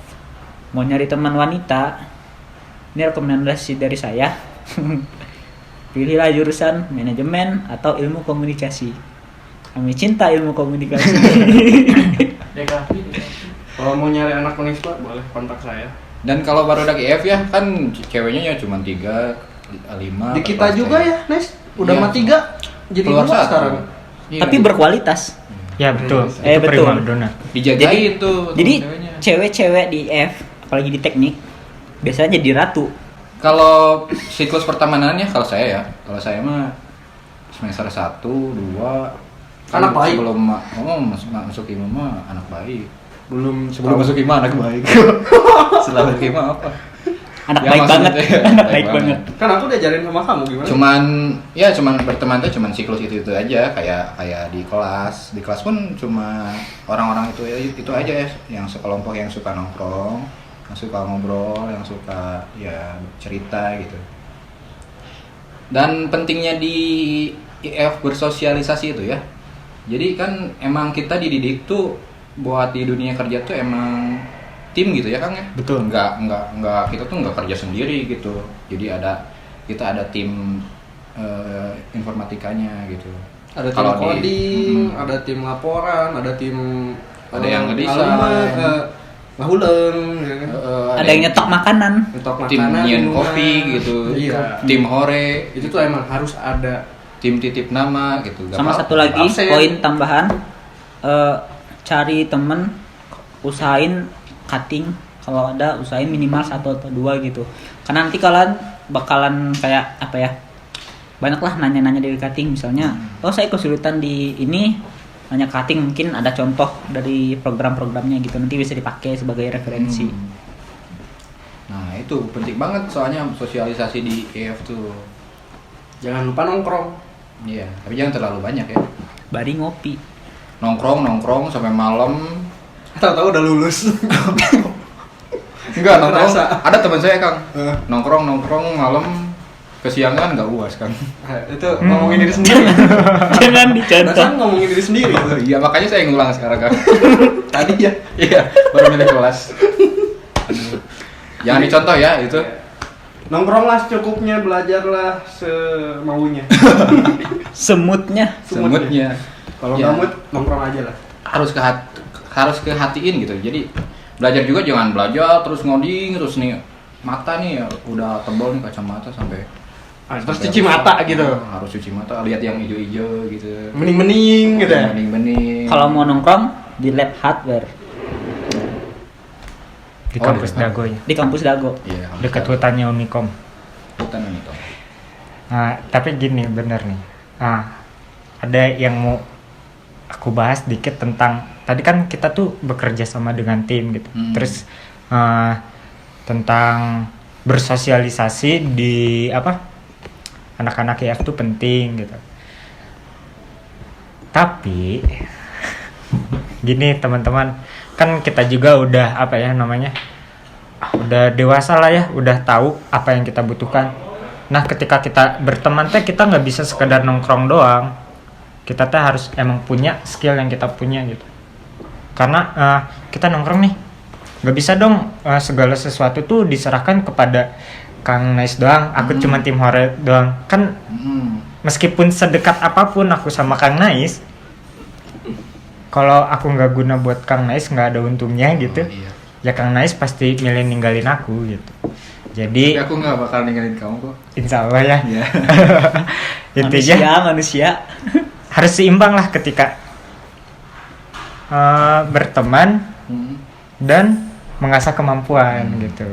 S4: mau nyari teman wanita, ini rekomendasi dari saya. Pilihlah jurusan manajemen atau ilmu komunikasi. Kami cinta ilmu komunikasi.
S1: Kalau mau nyari anak Unisba boleh kontak saya.
S2: Dan kalau barudak IF ya kan ceweknya ya cuma 3, 5.
S1: Di kita juga ya, Nes. Udah
S2: Iya.
S1: mah 3 jadi
S2: Keluar
S1: 2
S2: satu.
S1: sekarang.
S2: Iya,
S4: Tapi berkualitas.
S3: Ya betul.
S4: Eh,
S3: Itu
S4: betul.
S3: primadona.
S2: dijagain tuh
S4: Jadi
S2: ceweknya.
S4: cewek-cewek di IF, apalagi di teknik, biasanya jadi ratu.
S2: Kalau siklus pertemanannya kalau saya mah semester 1, 2
S1: Anak baik.
S2: Sebelum masuk IMA mah anak baik.
S1: Sebelum
S2: masuk IMA anak baik. Setelah masuk IMA apa?
S4: Anak
S2: Ya,
S4: baik
S2: maksudnya,
S4: banget.
S2: ya,
S4: Anak baik banget.
S1: Kan aku diajarin sama kamu gimana?
S2: Cuman berteman tuh cuman siklus itu aja, kayak di kelas. Di kelas pun cuma orang-orang itu aja ya, yang sekelompok yang suka nongkrong, yang suka ngobrol, yang suka ya cerita gitu. Dan pentingnya di IF bersosialisasi itu ya. Jadi kan emang kita dididik tuh buat di dunia kerja tuh emang tim gitu ya Kang ya.
S3: Betul.
S2: Enggak kita tuh enggak kerja sendiri gitu. Jadi kita ada tim informatikanya gitu.
S1: Ada tim
S2: Kalau di-
S1: coding, ada tim laporan, ada tim
S2: Ada yang ngedesain.
S1: ngalaman, ngahuleng, ya kan?
S4: Ada yang nyetok makanan.
S1: Nyetok
S2: tim
S1: makanan,
S2: nyian
S1: minuman.
S2: kopi gitu.
S1: Iya.
S2: Tim hore,
S1: Itu tuh emang harus ada.
S2: tim titip nama gitu. Gak
S4: Sama
S2: apa-apa.
S4: satu lagi
S1: Absen.
S4: poin tambahan, cari temen, usahain cutting. Kalau ada usahain minimal 1 atau 2 gitu. Karena nanti kalian bakalan kayak apa ya? Banyaklah nanya-nanya dari cutting, misalnya, oh saya kesulitan di ini, nanya cutting, mungkin ada contoh dari program-programnya gitu, nanti bisa dipakai sebagai referensi.
S2: Nah itu penting banget soalnya sosialisasi di IF tuh.
S1: Jangan lupa nongkrong.
S2: Iya, tapi jangan terlalu banyak ya.
S4: Bari ngopi.
S2: Nongkrong sampai malam.
S1: Tahu-tahu udah lulus.
S2: Enggak nongkrong.
S1: Kerasa.
S2: Ada teman saya Kang. Nongkrong malam kesiangan nggak uas Kang.
S1: Itu ngomongin diri sendiri.
S4: Jangan dicontoh.
S1: Dasar ngomongin diri sendiri.
S2: Iya makanya saya ngulang sekarang Kang.
S1: Tadi ya.
S2: Iya, baru milih kelas. Aduh. Jangan dicontoh ya itu.
S1: Nongkronglah secukupnya, belajarlah semaunya.
S4: Semutnya.
S2: Semutnya.
S1: Kalau
S2: Ya.
S1: nggak mood, nongkrong aja lah.
S2: Harus kehatiin gitu. Jadi belajar juga jangan belajar terus ngoding terus nih mata nih ya udah tebal nih kacamata sampai
S1: Terus cuci mata gitu.
S2: Harus cuci mata, lihat yang hijau-hijau gitu.
S1: Bening-bening gitu ya.
S2: Bening-bening.
S4: Kalau mau nongkrong di lab hardware
S3: Di
S2: Oh,
S3: kampus
S2: di-
S3: Dago ya.
S4: di kampus Dago.
S2: Iya,
S3: Dekat hutannya Unicom.
S2: hutan itu.
S3: Nah, tapi gini bener nih. Nah, ada yang mau aku bahas dikit tentang tadi kan kita tuh bekerja sama dengan tim gitu. Terus tentang bersosialisasi di apa? Anak-anak IF tuh penting gitu. Tapi gini teman-teman, kan kita juga udah apa ya namanya? Udah dewasa lah ya, udah tahu apa yang kita butuhkan. Nah, ketika kita berteman teh kita nggak bisa sekedar nongkrong doang. Kita teh harus emang punya skill yang kita punya gitu. Karena kita nongkrong nih, nggak bisa dong segala sesuatu tuh diserahkan kepada Kang Nice doang. Aku cuma tim hore doang. Kan meskipun sedekat apapun aku sama Kang Nice, kalau aku nggak guna buat Kang Nice nggak ada untungnya gitu.
S2: Iya.
S3: Ya Kang Nice pasti milih ninggalin aku gitu.
S2: Tapi
S3: Jadi
S2: aku nggak bakal ninggalin kamu kok.
S3: insya Allah ya.
S2: Ya.
S3: Intinya
S4: manusia
S3: harus seimbang lah ketika berteman dan mengasah kemampuan gitu.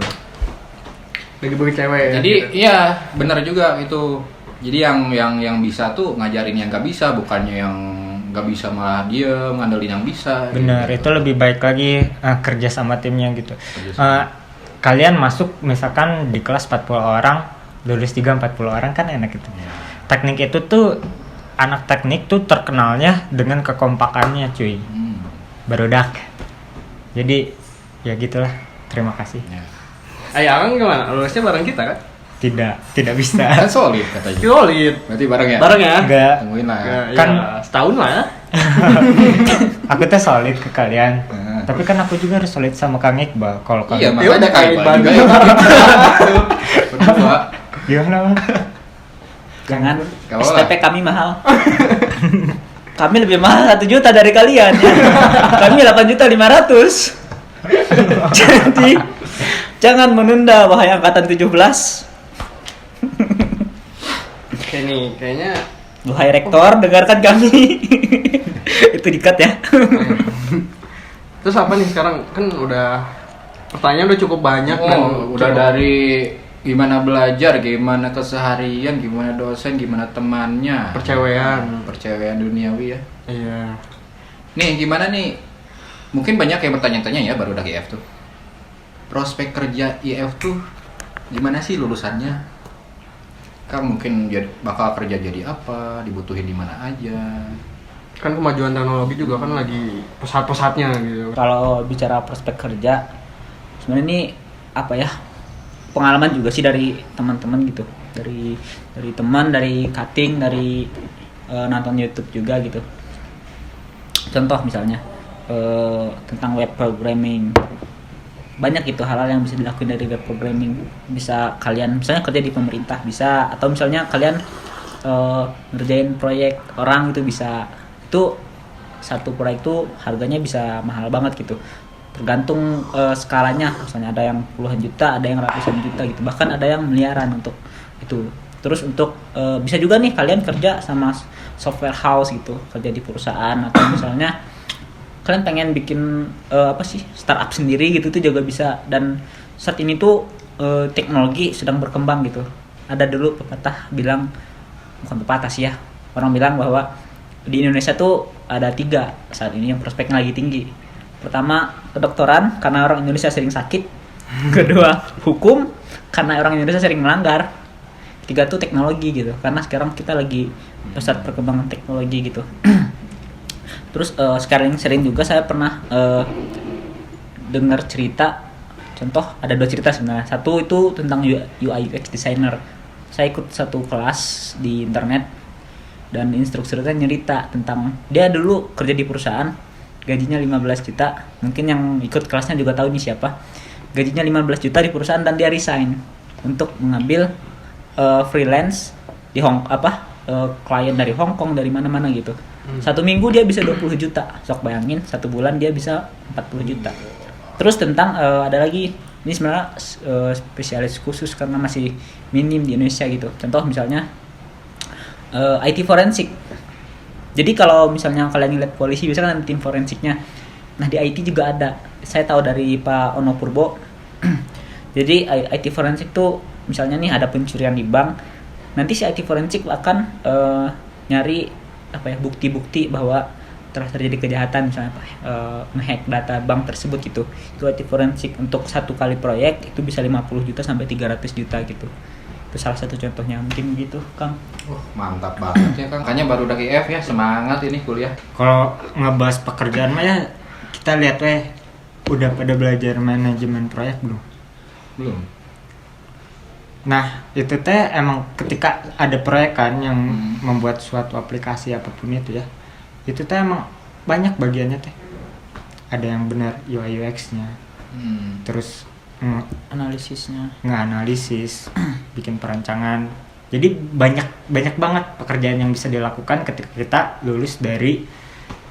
S1: Bagi-bagi cewek ya,
S2: Jadi
S1: gitu.
S2: iya benar juga itu. Jadi yang bisa tuh ngajarin yang nggak bisa, bukannya yang nggak bisa malah dia ngandelin yang bisa.
S3: Benar,
S2: gitu.
S3: itu lebih baik lagi kerja sama timnya gitu.
S2: Kerja sama.
S3: Kalian masuk misalkan di kelas 40 orang, lulus 40 orang kan enak gitu. Teknik itu tuh anak teknik tuh terkenalnya dengan kekompakannya cuy. Barudak. Jadi ya gitulah. Terima kasih.
S2: Ya.
S1: Akang gimana? Lulusnya bareng kita kan?
S3: Tidak bisa.
S2: Kan solid katanya.
S1: Solid.
S2: Berarti bareng ya?
S1: Bareng ya?
S3: Enggak.
S2: Tungguin lah.
S1: Ya,
S3: Kan-
S1: ya, setahun lah ya.
S3: Aku teh solid ke kalian.
S2: Nah.
S3: Tapi kan aku juga harus solid sama Kang Iqbal. Kalau
S2: Iya,
S3: kalian
S1: Ya
S2: makanya
S1: udah, kayak
S2: Iqbal
S1: Iqbal
S2: juga
S1: juga.
S2: ya. Berdua.
S3: gimana Bang?
S4: jangan
S2: Gak apa-apa.
S4: SPP kami mahal. Kami lebih mahal 1 juta dari kalian ya. Kami 8.500.000. Jadi jangan menunda wahai angkatan 17.
S1: Oke nih, kayaknya
S4: Wahai rektor, dengarkan kami. Itu dikat ya.
S1: terus apa nih sekarang? Kan udah pertanyaan udah cukup banyak dan
S2: Udah dari gimana belajar, gimana keseharian, gimana dosen, gimana temannya,
S1: percewaan.
S2: duniawi ya.
S1: Iya.
S2: Nih gimana nih? Mungkin banyak yang bertanya-tanya ya baru udah IF tuh. Prospek kerja IF tuh gimana sih lulusannya? Kan mungkin bakal kerja jadi apa, dibutuhin di mana aja.
S1: Kan kemajuan teknologi juga kan lagi pesat-pesatnya gitu.
S4: Kalau bicara prospek kerja, sebenarnya ini apa ya? Pengalaman juga sih dari teman-teman gitu. Dari teman, dari cutting, dari nonton YouTube juga gitu. Contoh misalnya tentang web programming. Banyak gitu hal-hal yang bisa dilakuin dari web programming. Bisa kalian misalnya kerja di pemerintah bisa, atau misalnya kalian ngerjain proyek orang itu bisa. Itu satu proyek itu harganya bisa mahal banget gitu. Tergantung skalanya, misalnya ada yang puluhan juta, ada yang ratusan juta gitu, bahkan ada yang miliaran untuk itu. Terus untuk bisa juga nih kalian kerja sama software house gitu, kerja di perusahaan, atau misalnya kalian pengen bikin startup sendiri gitu tuh juga bisa. Dan saat ini tuh teknologi sedang berkembang gitu. Ada dulu pepatah bilang, bukan pepatah sih ya, orang bilang bahwa di Indonesia tuh ada 3 saat ini yang prospeknya lagi tinggi. Pertama, kedokteran karena orang Indonesia sering sakit. Kedua, hukum karena orang Indonesia sering melanggar. Ketiga tuh teknologi gitu, karena sekarang kita lagi pesat perkembangan teknologi gitu. Terus sekarang sering juga saya pernah dengar cerita, contoh ada 2 cerita sebenarnya. Satu itu tentang UI UX designer. Saya ikut satu kelas di internet dan instrukturnya nyerita tentang dia dulu kerja di perusahaan, gajinya 15 juta. Mungkin yang ikut kelasnya juga tahu ini siapa. Gajinya 15 juta di perusahaan dan dia resign untuk mengambil freelance di klien dari Hong Kong, dari mana-mana gitu. 1 minggu dia bisa 20 juta. Sok bayangin 1 bulan dia bisa 40 juta. Terus tentang ada lagi, ini sebenarnya spesialis khusus karena masih minim di Indonesia gitu. Contoh misalnya IT forensik. Jadi kalau misalnya kalian lihat polisi biasanya kan tim forensiknya. Nah di IT juga ada. Saya tahu dari Pak Ono Purbo. Jadi IT forensik tuh misalnya nih ada pencurian di bank. Nanti si IT forensik akan nyari bukti-bukti bahwa telah terjadi kejahatan, misalnya ngehack data bank tersebut gitu. Itu IT forensik untuk 1 kali proyek itu bisa 50 juta sampai 300 juta gitu. Itu salah satu contohnya, mungkin gitu Kang.
S2: Mantap banget ya Kang. Makanya baru udah IF ya, semangat ini kuliah.
S3: Kalau ngebahas pekerjaan mah ya kita lihat udah pada belajar manajemen proyek belum?
S2: Belum.
S3: Nah itu teh emang ketika ada proyek kan yang membuat suatu aplikasi apapun itu ya, itu teh emang banyak bagiannya teh. Ada yang benar UI UX-nya, terus
S4: Analisisnya.
S3: nganalisis, bikin perancangan. Jadi banyak banget pekerjaan yang bisa dilakukan ketika kita lulus dari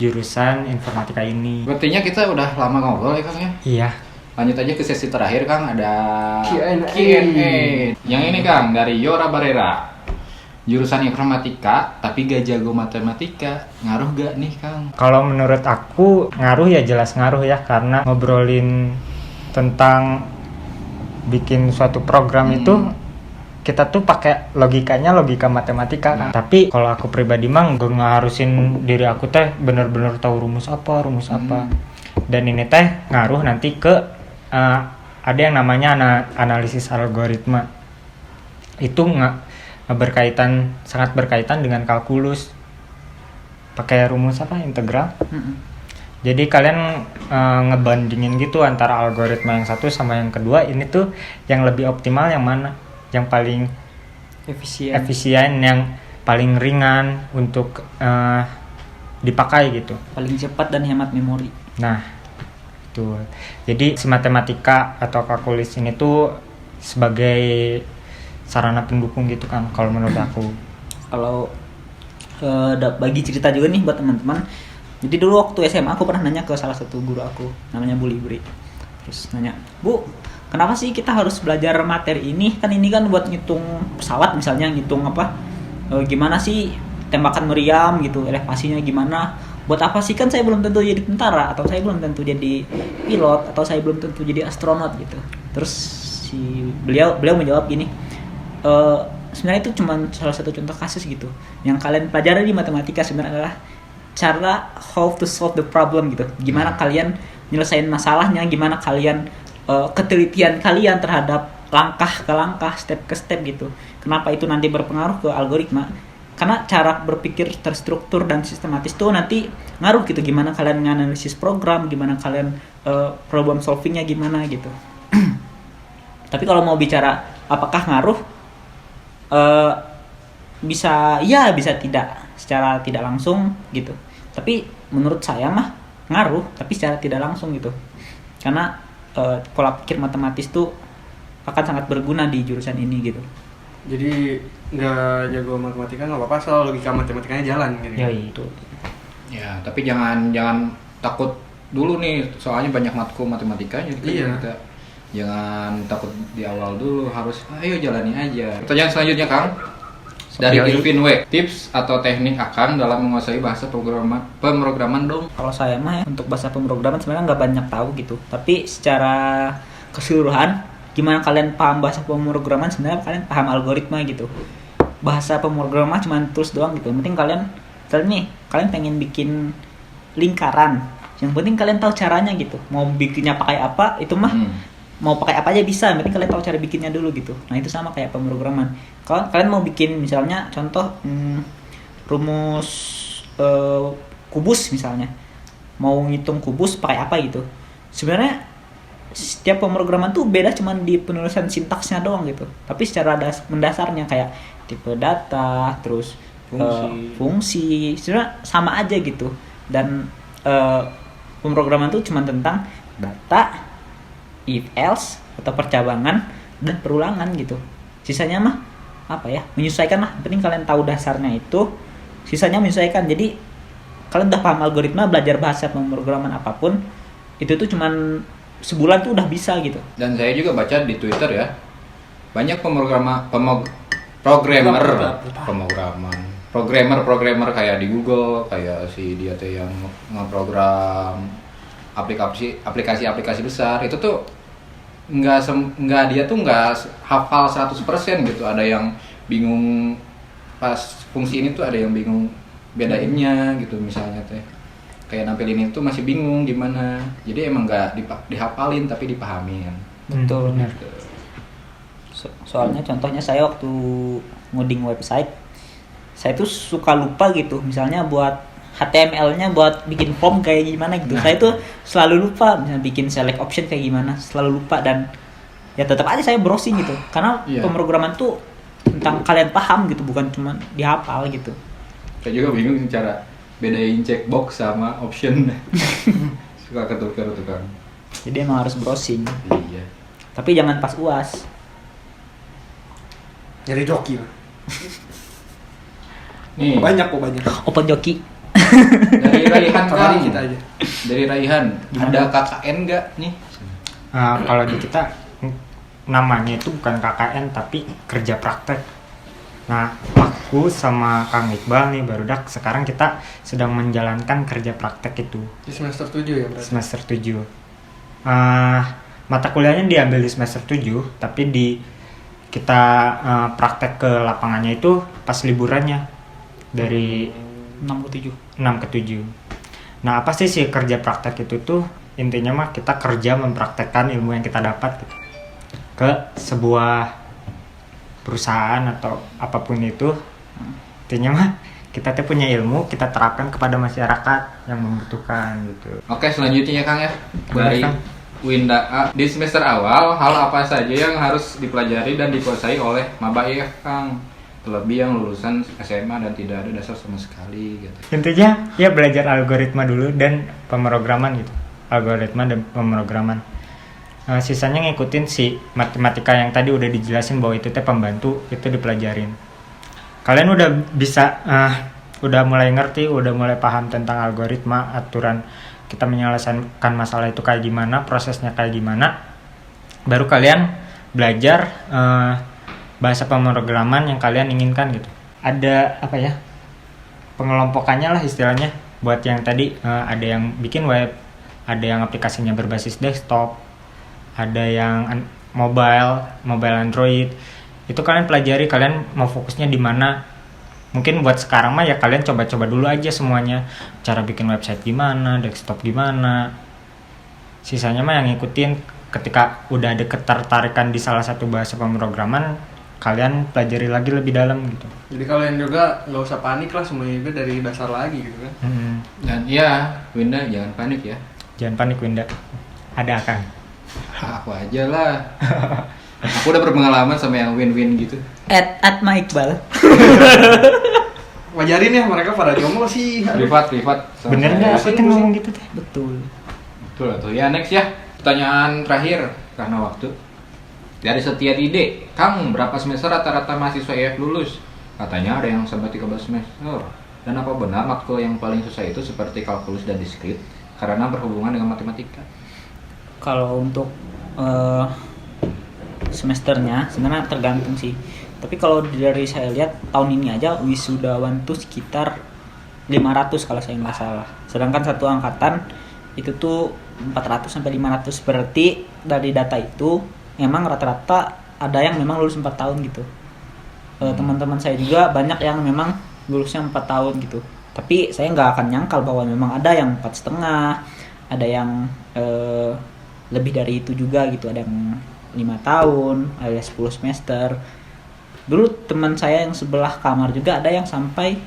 S3: jurusan informatika ini.
S2: Berartinya kita udah lama ngobrol ya Kang ya?
S3: Iya.
S2: Lanjut aja ke sesi terakhir Kang, ada
S1: Q&A.
S2: Yang ini Kang dari Yora Barera. Jurusan informatika tapi gak jago matematika, ngaruh gak nih Kang?
S3: Kalau menurut aku ngaruh ya, jelas ngaruh ya, karena ngobrolin tentang bikin suatu program itu kita tuh pakai logikanya logika matematika kan. Tapi kalau aku pribadi mah gue ngarusin diri aku teh bener-bener tahu rumus apa. Dan ini teh ngaruh nanti ke ada yang namanya analisis algoritma. Itu sangat berkaitan dengan kalkulus. Pakai rumus apa? Integral. Jadi kalian ngebandingin gitu antara algoritma yang satu sama yang kedua, ini tuh yang lebih optimal yang mana? Yang paling efisien, yang paling ringan untuk dipakai gitu.
S4: Paling cepat dan hemat memori.
S3: Nah, itu. Jadi si matematika atau kalkulus ini tuh sebagai sarana pendukung gitu kan kalau menurut aku.
S4: Kalau bagi cerita juga nih buat teman-teman. Jadi dulu waktu SMA aku pernah nanya ke salah satu guru aku, namanya Bu Libri. Terus nanya, "Bu, kenapa sih kita harus belajar materi ini? Kan ini kan buat ngitung pesawat misalnya, ngitung apa? Gimana sih tembakan meriam gitu, elevasinya gimana? Buat apa sih, kan saya belum tentu jadi tentara, atau saya belum tentu jadi pilot, atau saya belum tentu jadi astronot gitu." Terus beliau menjawab gini, sebenarnya itu cuma salah satu contoh kasus gitu. Yang kalian pelajari di matematika sebenarnya adalah cara how to solve the problem gitu. Gimana kalian nyelesain masalahnya, gimana kalian ketelitian kalian terhadap langkah ke langkah, step ke step gitu. Kenapa itu nanti berpengaruh ke algoritma? Karena cara berpikir terstruktur dan sistematis tuh nanti ngaruh gitu. Gimana kalian nganalisis program, gimana kalian problem solvingnya gimana gitu. Tapi kalau mau bicara apakah ngaruh, bisa tidak, secara tidak langsung gitu. Tapi menurut saya mah ngaruh, tapi secara tidak langsung gitu. Karena pola pikir matematis tuh akan sangat berguna di jurusan ini gitu.
S1: Jadi nggak jago matematika nggak apa-apa, soal logika matematikanya jalan gitu.
S3: Ya itu.
S2: Ya, tapi jangan takut dulu nih, soalnya banyak matkul matematikanya.
S1: Iya.
S2: Kita jangan takut di awal dulu, harus ayo jalani aja. Pertanyaan selanjutnya Kang dari Irvin W. Tips atau teknik Akang dalam menguasai bahasa pemrograman dong.
S4: Kalau saya mah ya, untuk bahasa pemrograman sebenarnya nggak banyak tahu gitu. Tapi secara keseluruhan, gimana kalian paham bahasa pemrograman, sebenarnya kalian paham algoritma gitu. Bahasa pemrograman cuma tools doang gitu. Yang penting kalian pengen bikin lingkaran. Yang penting kalian tahu caranya gitu. Mau bikinnya pakai apa, itu mah mau pakai apa aja bisa, yang penting kalian tahu cara bikinnya dulu gitu. Nah itu sama kayak pemrograman. Kalau kalian mau bikin misalnya contoh rumus kubus misalnya, mau ngitung kubus pakai apa gitu. Sebenarnya setiap pemrograman tuh beda cuman di penulisan sintaksnya doang gitu. Tapi secara mendasarnya kayak tipe data, terus fungsi, sebenarnya sama aja gitu. Dan pemrograman tuh cuman tentang data, if else atau percabangan dan perulangan gitu. Sisanya mah menyesuaikan lah. Penting kalian tahu dasarnya itu, sisanya menyesuaikan. Jadi kalian udah paham algoritma, belajar bahasa pemrograman apapun itu tuh cuman sebulan tuh udah bisa gitu.
S2: Dan saya juga baca di Twitter ya, banyak programmer kayak di Google, kayak si dia tuh yang ngeprogram aplikasi besar itu tuh dia tuh nggak hafal 100% gitu. Ada yang bingung pas fungsi ini tuh, ada yang bingung bedainnya gitu misalnya teh. Kayak nampilin itu masih bingung gimana. Jadi emang nggak dihafalin tapi dipahamin.
S4: Betul. Soalnya contohnya saya waktu ngoding website, saya tuh suka lupa gitu. Misalnya buat HTML-nya buat bikin form kayak gimana gitu. Saya tuh selalu lupa, misalnya bikin select option kayak gimana, selalu lupa. Dan ya tetap aja saya browsing gitu. Karena pemrograman tuh tentang kalian paham gitu, bukan cuma dihafal gitu.
S2: Saya juga bingung cara bedain checkbox sama option. Suka ketukar kan.
S4: Jadi emang harus browsing.
S2: Iya.
S4: Tapi jangan pas UAS.
S1: Jadi joki.
S2: Nih.
S1: Banyak.
S4: Open joki.
S2: Dari Raihan
S1: Kabari
S2: Kang.
S1: kita aja.
S2: Dari Raihan, ada KKN nggak nih?
S3: kalau di kita namanya itu bukan KKN tapi kerja praktek. Nah, aku sama Kang Iqbal nih barudak sekarang kita sedang menjalankan kerja praktek itu
S1: Di semester 7 ya berarti?
S3: semester 7. Mata kuliahnya diambil di semester 7, tapi kita praktek ke lapangannya itu pas liburannya dari
S4: 6 ke 7.
S3: 6 ke 7. Nah, apa sih kerja praktek itu tuh? Intinya mah kita kerja mempraktekkan ilmu yang kita dapat gitu, ke sebuah perusahaan atau apapun itu. Intinya mah kita tuh punya ilmu, kita terapkan kepada masyarakat yang membutuhkan gitu.
S2: Oke, selanjutnya Kang ya.
S3: Boleh,
S2: Dari
S3: Kang.
S2: Winda A. Di semester awal, hal apa saja yang harus dipelajari dan dikuasai oleh maba IF Kang? Terlebih yang lulusan SMA dan tidak ada dasar sama sekali gitu.
S3: Intinya ya belajar algoritma dulu dan pemrograman gitu. Algoritma dan pemrograman. Sisanya ngikutin si matematika yang tadi udah dijelasin bahwa itu teh pembantu, itu dipelajarin. Kalian udah bisa udah mulai ngerti, udah mulai paham tentang algoritma, aturan kita menyelesaikan masalah itu kayak gimana, prosesnya kayak gimana. Baru kalian belajar bahasa pemrograman yang kalian inginkan gitu. Ada apa ya? Pengelompokannya lah istilahnya. Buat yang tadi ada yang bikin web, ada yang aplikasinya berbasis desktop, ada yang mobile Android. Itu kalian pelajari, kalian mau fokusnya di mana. Mungkin buat sekarang mah ya kalian coba-coba dulu aja semuanya. Cara bikin website gimana, desktop gimana. Sisanya mah yang ngikutin ketika udah ada ketertarikan di salah satu bahasa pemrograman, kalian pelajari lagi lebih dalam gitu.
S1: Jadi kalian juga nggak usah panik lah, semuanya itu dari dasar lagi gitu kan.
S2: Dan iya, Winda jangan panik ya.
S3: Jangan panik Winda. Ada Kang.
S2: Aku aja lah. Aku udah berpengalaman sama yang win-win gitu.
S4: At Ma Iqbal.
S1: Wajarin ya mereka pada jomblo sih. Aduh.
S2: Privat. Sama
S3: Bener
S2: saya.
S3: nggak
S1: pusing,
S3: kita ngomong gitu teh?
S4: Betul.
S2: Betul tuh. Ya next ya. Pertanyaan terakhir karena waktu. Dari Setia Ide, Kang, berapa semester rata-rata mahasiswa IF lulus? Katanya ada yang sampai 13 semester. Dan apa benar matkul yang paling susah itu seperti kalkulus dan diskrit karena berhubungan dengan matematika?
S4: Kalau untuk semesternya sebenarnya tergantung sih. Tapi kalau dari saya lihat tahun ini aja wisudawan tuh sekitar 500 kalau saya nggak salah. Sedangkan satu angkatan itu tuh 400 sampai 500. Berarti dari data itu memang rata-rata ada yang memang lulus 4 tahun gitu. Teman-teman saya juga banyak yang memang lulusnya 4 tahun gitu. Tapi saya nggak akan nyangkal bahwa memang ada yang 4,5, ada yang lebih dari itu juga gitu, ada yang 5 tahun, ada 10 semester. Dulu teman saya yang sebelah kamar juga ada yang sampai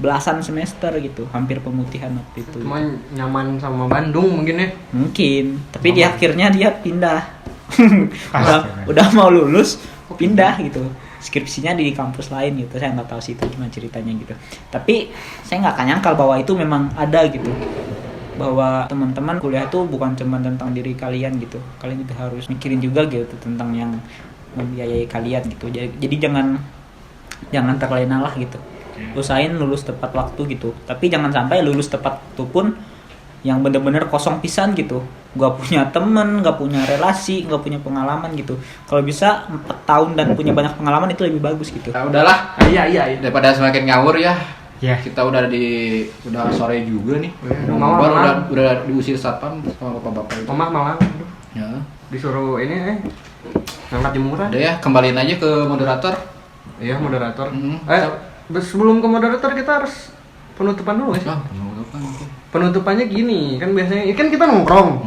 S4: belasan semester gitu, hampir pemutihan waktu itu.
S1: Cuma nyaman sama Bandung mungkin ya.
S4: Mungkin, tapi di akhirnya dia pindah. udah mau lulus pindah gitu. Skripsinya di kampus lain gitu. Saya nggak tahu sih itu gimana ceritanya gitu. Tapi saya nggak akan nyangkal bahwa itu memang ada gitu. Bahwa teman-teman kuliah itu bukan cuma tentang diri kalian gitu. Kalian juga harus mikirin juga gitu tentang yang membiayai kalian gitu. Jadi jangan terlena lah gitu. Usahain lulus tepat waktu gitu. Tapi jangan sampai lulus tepat waktu pun yang bener-bener kosong pisan gitu. Gak punya temen, gak punya relasi, gak punya pengalaman gitu. Kalau bisa 4 tahun dan punya banyak pengalaman itu lebih bagus gitu.
S2: Nah, udahlah.
S1: Iya.
S2: Daripada semakin ngawur ya.
S3: Ya.
S2: Kita udah sore juga nih.
S1: Mama,
S2: Baru
S1: Mama.
S2: udah diusir satpam sama bapak-bapak itu.
S1: Mama malah aduh,
S2: Ya.
S1: disuruh ini ngangkat jemuran.
S2: Udah ya, kembaliin aja ke moderator.
S1: Iya, moderator.
S2: Mhm.
S1: Sebelum ke moderator kita harus penutupan dulu nggak sih? Penutupannya gini, kan biasanya kan kita nongkrong.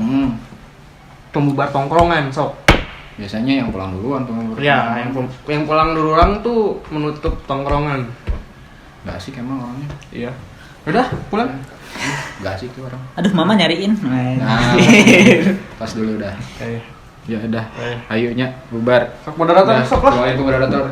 S1: Pembubar tongkrongan, sok.
S2: Biasanya yang pulang duluan tuh.
S1: Ya, yang pulang duluan tuh menutup tongkrongan.
S2: Gak asik emang orangnya.
S1: Iya. Udah, pulang.
S2: Gak asik tuh orang.
S4: Aduh, mama nyariin.
S2: Nah, pas dulu udah. Ya udah. Ayo nya bubar.
S1: Sok moderator,
S2: Udah,
S1: sok lah.
S2: doain ke moderator.